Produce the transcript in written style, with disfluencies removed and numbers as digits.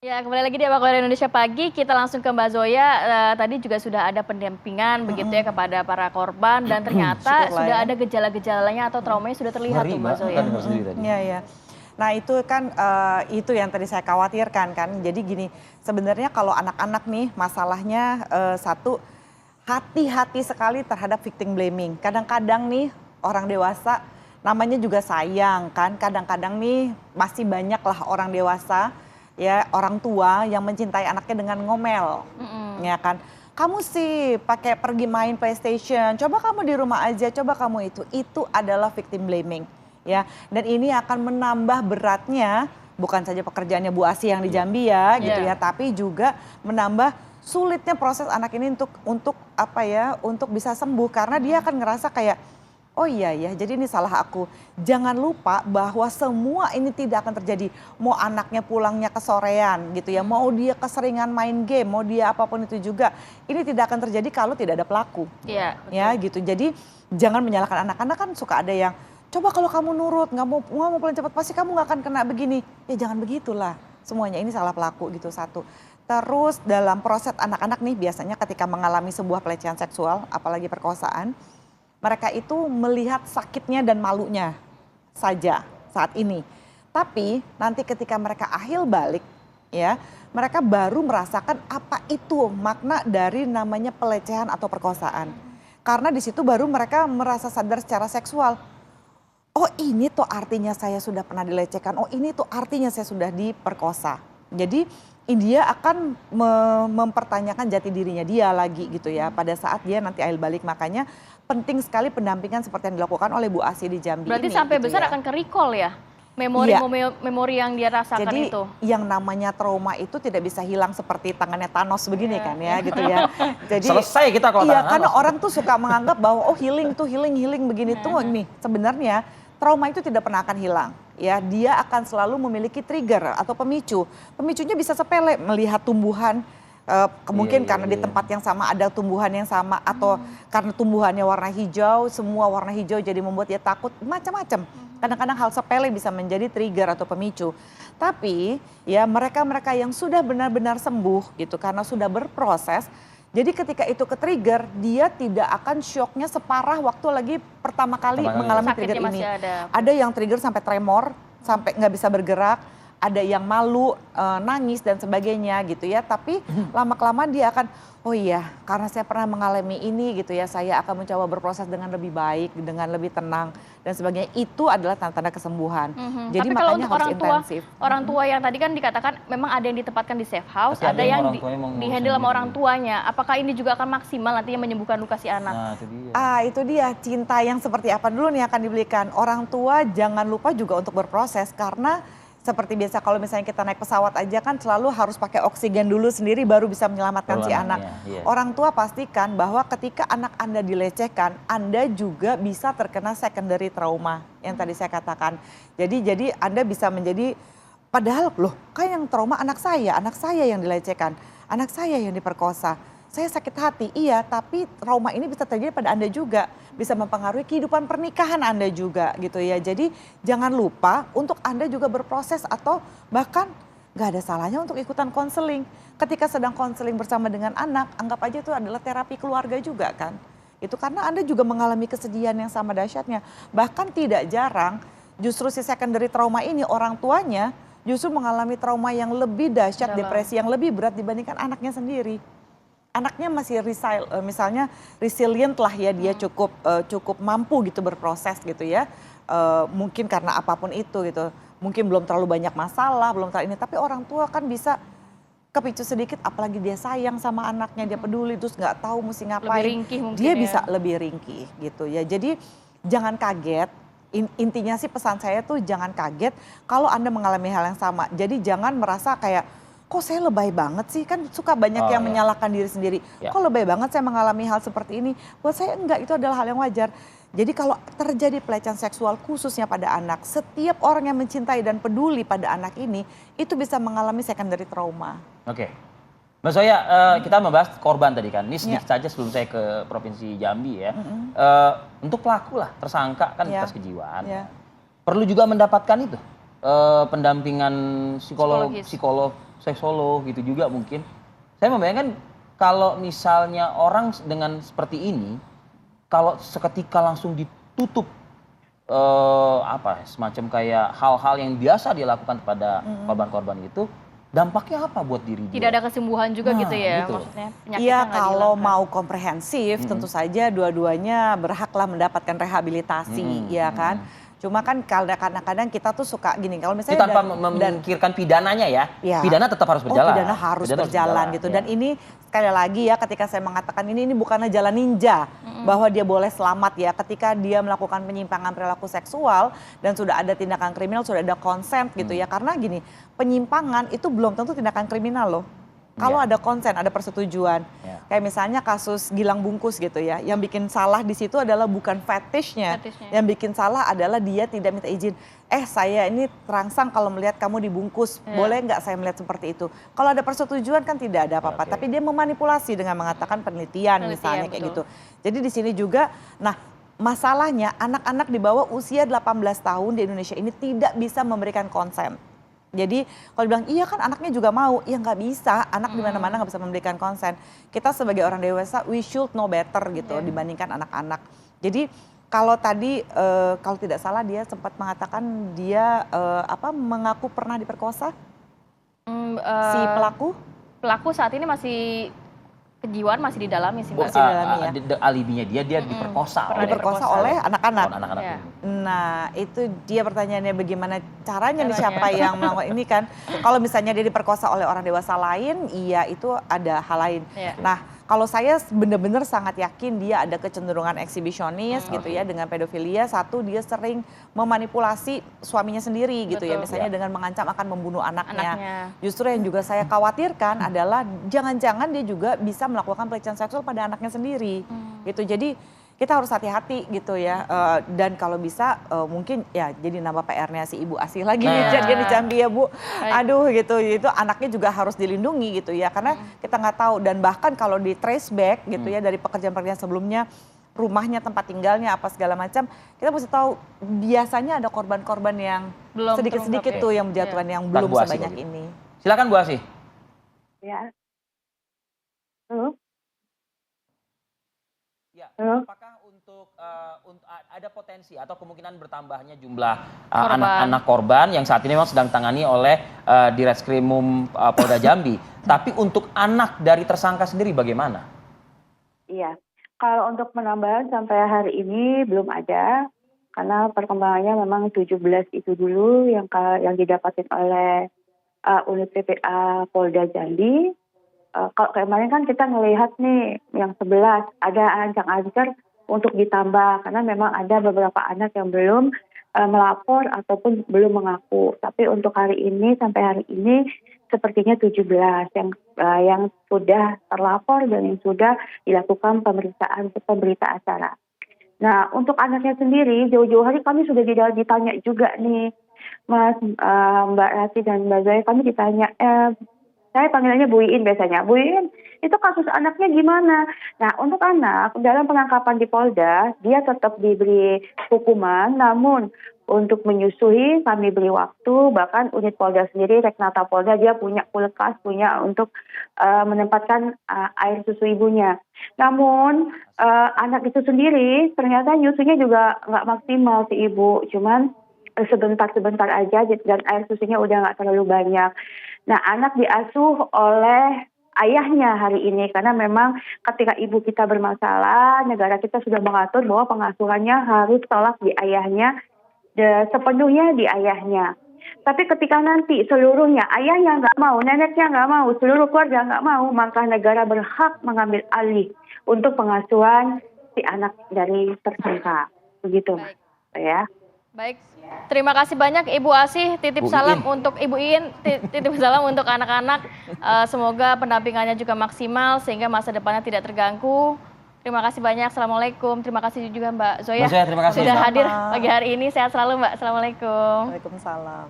Ya, kembali lagi di Apa Kabar Indonesia Pagi, kita langsung ke Mbak Zoya. Tadi juga sudah ada pendampingan begitu ya kepada para korban dan ternyata Syukurlah sudah ya. ada gejala-gejalanya atau traumanya sudah terlihat Ngeri tuh Mbak Mbak, Zoya. kita dengar sendiri tadi. Iya, iya. Nah itu kan itu yang tadi saya khawatirkan kan. Jadi gini, sebenarnya kalau anak-anak nih masalahnya satu, hati-hati sekali terhadap victim blaming. Kadang-kadang nih orang dewasa namanya juga sayang kan. Kadang-kadang nih masih banyak lah orang dewasa ya, orang tua yang mencintai anaknya dengan ngomel. Ya kan. Kamu sih pakai pergi main PlayStation, coba kamu di rumah aja, coba kamu itu adalah victim blaming. Ya, dan ini akan menambah beratnya bukan saja pekerjaannya Bu Asih yang di Jambi ya gitu ya, tapi juga menambah sulitnya proses anak ini untuk apa ya, untuk bisa sembuh karena dia akan ngerasa kayak oh iya ya, jadi ini salah aku. Jangan lupa bahwa semua ini tidak akan terjadi. Mau anaknya pulangnya kesorean gitu ya, mau dia keseringan main game, mau dia apapun itu juga. Ini tidak akan terjadi kalau tidak ada pelaku. Iya, Ya gitu, jadi jangan menyalahkan anak-anak kan suka ada yang, coba kalau kamu nurut, nggak mau pulang cepat, pasti kamu nggak akan kena begini. Ya jangan begitulah, semuanya ini salah pelaku gitu satu. Terus dalam proses anak-anak nih biasanya ketika mengalami sebuah pelecehan seksual, apalagi perkosaan, mereka itu melihat sakitnya dan malunya saja saat ini. Tapi nanti ketika mereka akhir balik ya, mereka baru merasakan apa itu makna dari namanya pelecehan atau perkosaan. Karena di situ baru mereka merasa sadar secara seksual. Oh ini tuh artinya saya sudah pernah dilecehkan, oh ini tuh artinya saya sudah diperkosa. Jadi dia akan mempertanyakan jati dirinya dia lagi gitu ya pada saat dia nanti akhir balik. Makanya penting sekali pendampingan seperti yang dilakukan oleh Bu Asih di Jambi. berarti ini, sampai gitu besar ya. akan ke-recall ya? Memori yang dia rasakan Jadi, itu. yang namanya trauma itu tidak bisa hilang seperti tangannya Thanos begini kan ya gitu ya. Jadi Selesai kita kalau iya, tangan karena Thanos. orang tuh suka menganggap bahwa oh healing begini tuh nih. Sebenarnya trauma itu tidak pernah akan hilang. Ya, dia akan selalu memiliki trigger atau pemicu. Pemicunya bisa sepele, melihat tumbuhan mungkin karena di tempat yang sama ada tumbuhan yang sama atau karena tumbuhannya warna hijau, semua warna hijau jadi membuat dia takut, macam-macam. Kadang-kadang hal sepele bisa menjadi trigger atau pemicu. Tapi ya mereka-mereka yang sudah benar-benar sembuh gitu karena sudah berproses, jadi ketika itu ke-trigger, dia tidak akan syoknya separah waktu lagi pertama kali mengalami trigger Sakitnya ini. masih ada. Ada yang trigger sampai tremor, sampai nggak bisa bergerak, ada yang malu, nangis dan sebagainya gitu ya. Tapi lama-kelamaan dia akan, oh iya karena saya pernah mengalami ini gitu ya, saya akan mencoba berproses dengan lebih baik, dengan lebih tenang dan sebagainya. Itu adalah tanda-tanda kesembuhan. Jadi Tapi kalau makanya untuk harus intensif. orang tua yang tadi kan dikatakan memang ada yang ditempatkan di safe house, Tapi ada yang orang tuanya mau ngurus di-handle sama sendiri. orang tuanya. Apakah ini juga akan maksimal nantinya menyembuhkan luka si anak? Nah itu dia. Itu dia cinta yang seperti apa dulu nih akan diberikan. Orang tua jangan lupa juga untuk berproses karena seperti biasa kalau misalnya kita naik pesawat aja kan selalu harus pakai oksigen dulu sendiri baru bisa menyelamatkan si anak. Iya. Orang tua pastikan bahwa ketika anak Anda dilecehkan, Anda juga bisa terkena secondary trauma yang tadi saya katakan. Jadi Anda bisa menjadi, padahal loh kan yang trauma anak saya yang dilecehkan, anak saya yang diperkosa. Saya sakit hati, iya, tapi trauma ini bisa terjadi pada Anda juga. Bisa mempengaruhi kehidupan pernikahan Anda juga gitu ya. Jadi jangan lupa untuk Anda juga berproses atau bahkan gak ada salahnya untuk ikutan konseling. Ketika sedang konseling bersama dengan anak, anggap aja itu adalah terapi keluarga juga kan. Itu karena Anda juga mengalami kesedihan yang sama dahsyatnya. Bahkan tidak jarang justru si secondary trauma ini orang tuanya justru mengalami trauma yang lebih dahsyat, depresi yang lebih berat dibandingkan anaknya sendiri. Anaknya masih misalnya resilient lah ya, dia cukup mampu gitu berproses gitu ya. Mungkin karena apapun itu gitu. Mungkin belum terlalu banyak masalah, belum terlalu ini. Tapi orang tua kan bisa kepicu sedikit, apalagi dia sayang sama anaknya, dia peduli terus nggak tahu mesti ngapain. Lebih ringkih mungkin dia ya. bisa lebih ringkih gitu ya. Jadi jangan kaget. Intinya sih pesan saya tuh jangan kaget kalau Anda mengalami hal yang sama. Jadi jangan merasa kayak, kok saya lebay banget sih, kan suka banyak yang menyalahkan diri sendiri. Kok lebay banget saya mengalami hal seperti ini. Buat saya enggak, itu adalah hal yang wajar. Jadi kalau terjadi pelecehan seksual khususnya pada anak, setiap orang yang mencintai dan peduli pada anak ini, itu bisa mengalami secondary trauma. Oke. Mbak Zoya, kita membahas korban tadi kan. Ini sedikit saja sebelum saya ke Provinsi Jambi ya. Untuk pelaku lah, tersangka kan lintas kejiwaan. Perlu juga mendapatkan itu pendampingan psikolog, seksolog gitu juga mungkin. Saya membayangkan kalau misalnya orang dengan seperti ini, kalau seketika langsung ditutup semacam kayak hal-hal yang biasa dia lakukan kepada korban-korban itu, dampaknya apa buat diri dia? Tidak ada kesembuhan juga gitu ya, gitu. maksudnya penyakitnya Iya, nggak kalau dihilangkan. mau komprehensif tentu saja dua-duanya berhaklah mendapatkan rehabilitasi, ya kan. Cuma kan kadang-kadang kita tuh suka gini, kalau Itu misalnya tanpa memikirkan pidananya ya. Ya. Pidana tetap harus berjalan. Pidana harus berjalan gitu. Dan ini sekali lagi ya, ketika saya mengatakan ini bukanlah jalan ninja bahwa dia boleh selamat ya. Ketika dia melakukan penyimpangan perilaku seksual dan sudah ada tindakan kriminal, sudah ada consent gitu ya. Karena gini, penyimpangan itu belum tentu tindakan kriminal loh. Kalau ada konsen, ada persetujuan. Kayak misalnya kasus Gilang Bungkus gitu ya. Yang bikin salah di situ adalah bukan fetishnya. Yang bikin salah adalah dia tidak minta izin. Saya ini terangsang kalau melihat kamu dibungkus. Boleh nggak saya melihat seperti itu? Kalau ada persetujuan kan tidak ada apa-apa. Tapi dia memanipulasi dengan mengatakan penelitian misalnya kayak gitu. Jadi di sini juga, nah masalahnya anak-anak di bawah usia 18 tahun di Indonesia ini tidak bisa memberikan konsen. Jadi kalau bilang iya kan anaknya juga mau, ya nggak bisa, anak di mana-mana nggak bisa memberikan konsen. Kita sebagai orang dewasa we should know better gitu dibandingkan anak-anak. Jadi kalau tadi kalau tidak salah dia sempat mengatakan dia mengaku pernah diperkosa si pelaku. Pelaku saat ini masih kejiwaan masih didalami sih, Mbak. Masih didalami ya. Alibinya dia diperkosa. Diperkosa oleh anak-anak. Anak-anak. Nah itu dia pertanyaannya, bagaimana caranya nih siapa yang melakukan ini kan. Kalau misalnya dia diperkosa oleh orang dewasa lain, iya itu ada hal lain. Nah kalau saya benar-benar sangat yakin dia ada kecenderungan eksibisionis gitu ya dengan pedofilia. Satu, dia sering memanipulasi suaminya sendiri gitu ya. Misalnya dengan mengancam akan membunuh anaknya. Justru yang juga saya khawatirkan adalah jangan-jangan dia juga bisa melakukan pelecehan seksual pada anaknya sendiri gitu. Jadi kita harus hati-hati gitu ya. Dan kalau bisa mungkin ya jadi nambah PR-nya si Ibu Asih lagi nih jadinya di Jambi ya Bu. Aduh gitu, itu anaknya juga harus dilindungi gitu ya. Karena kita nggak tahu, dan bahkan kalau di trace back gitu ya dari pekerjaan-pekerjaan sebelumnya, rumahnya, tempat tinggalnya, apa segala macam, kita mesti tahu biasanya ada korban-korban yang sedikit-sedikit tuh yang menjatuhkan yang belum sebanyak ini. Silakan Bu Asih. Ya. Halo. Ya, apakah untuk ada potensi atau kemungkinan bertambahnya jumlah anak-anak korban yang saat ini memang sedang ditangani oleh Direskrimum Polda Jambi. Tapi untuk anak dari tersangka sendiri bagaimana? Iya, kalau untuk penambahan sampai hari ini belum ada, karena perkembangannya memang 17 itu dulu yang didapatkan oleh unit PPA Polda Jambi. Kalau kemarin kan kita melihat nih yang 11 ada ancang-ancang untuk ditambah karena memang ada beberapa anak yang belum melapor ataupun belum mengaku. Tapi untuk hari ini sampai hari ini sepertinya 17 yang sudah terlapor dan yang sudah dilakukan pemeriksaan berita acara. Nah untuk anaknya sendiri jauh-jauh hari kami sudah ditanya juga nih Mas, Mbak Rati dan Mbak Zoya, kami ditanya saya panggilannya Bu Iin biasanya. Bu Iin, itu kasus anaknya gimana? Nah, untuk anak, dalam penangkapan di Polda, dia tetap diberi hukuman, namun untuk menyusui kami beri waktu, bahkan unit Polda sendiri, Reknata Polda, dia punya kulkas, punya untuk menempatkan air susu ibunya. Namun, anak itu sendiri, ternyata nyusunya juga nggak maksimal si ibu, cuman sebentar-sebentar aja dan air susunya udah nggak terlalu banyak. Nah, anak diasuh oleh ayahnya hari ini karena memang ketika ibu kita bermasalah, negara kita sudah mengatur bahwa pengasuhannya harus telak di ayahnya, sepenuhnya di ayahnya. Tapi ketika nanti seluruhnya ayahnya nggak mau, neneknya nggak mau, seluruh keluarga nggak mau, maka negara berhak mengambil alih untuk pengasuhan si anak dari tersangka. Begitu, Mas. Ya. Baik, terima kasih banyak Ibu Asih, titip salam untuk Ibu Iin, titip salam untuk anak-anak. Semoga pendampingannya juga maksimal sehingga masa depannya tidak terganggu. Terima kasih banyak, Assalamualaikum. Terima kasih juga Mbak Zoya, terima kasih. sudah hadir pagi hari ini. Sehat selalu Mbak, Assalamualaikum. Waalaikumsalam.